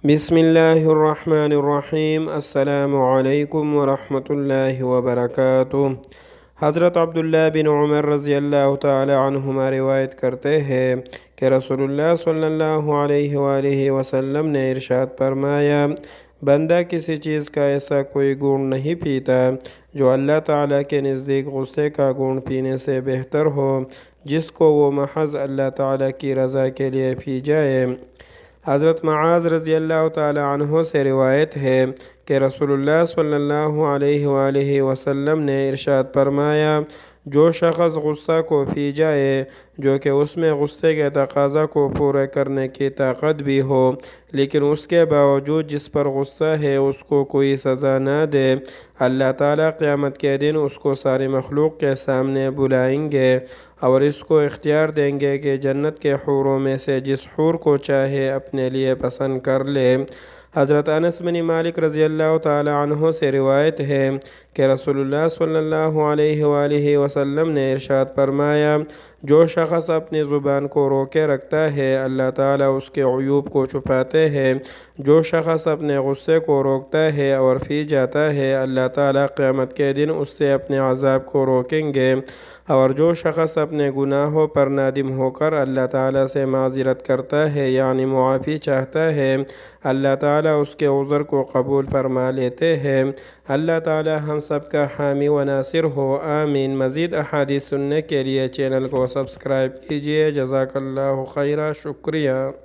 بسم اللہ الرحمن الرحیم۔ السلام علیکم ورحمۃ اللہ وبرکاتہ۔ حضرت عبداللہ بن عمر رضی اللہ تعالی عنہما روایت کرتے ہیں کہ رسول اللہ صلی اللہ علیہ وآلہ وسلم نے ارشاد فرمایا، بندہ کسی چیز کا ایسا کوئی گون نہیں پیتا جو اللہ تعالیٰ کے نزدیک غصے کا گون پینے سے بہتر ہو، جس کو وہ محض اللہ تعالیٰ کی رضا کے لیے پی جائے۔ حضرت معاذ رضی اللہ تعالی عنہ سے روایت ہے کہ رسول اللہ صلی اللہ علیہ وآلہ وسلم نے ارشاد فرمایا، جو شخص غصہ کو پی جائے جو کہ اس میں غصے کے تقاضا کو پورا کرنے کی طاقت بھی ہو، لیکن اس کے باوجود جس پر غصہ ہے اس کو کوئی سزا نہ دے، اللہ تعالیٰ قیامت کے دن اس کو ساری مخلوق کے سامنے بلائیں گے اور اس کو اختیار دیں گے کہ جنت کے حوروں میں سے جس حور کو چاہے اپنے لیے پسند کر لے۔ حضرت انس بن مالک رضی اللہ تعالی عنہ سے روایت ہے کہ رسول اللہ صلی اللہ علیہ وآلہ وسلم نے ارشاد فرمایا، جو شخص اپنی زبان کو روکے رکھتا ہے اللہ تعالیٰ اس کے عیوب کو چھپاتے ہیں، جو شخص اپنے غصے کو روکتا ہے اور پی جاتا ہے اللہ تعالیٰ قیامت کے دن اس سے اپنے عذاب کو روکیں گے، اور جو شخص اپنے گناہوں پر نادم ہو کر اللہ تعالیٰ سے معذرت کرتا ہے یعنی معافی چاہتا ہے، اللہ تعالیٰ اس کے عذر کو قبول فرما لیتے ہیں۔ اللہ تعالیٰ ہم سب کا حامی و ناصر ہو، آمین۔ مزید احادیث سننے کے لیے چینل کو سبسکرائب کیجیے۔ جزاک اللہ خیرہ، شکریہ۔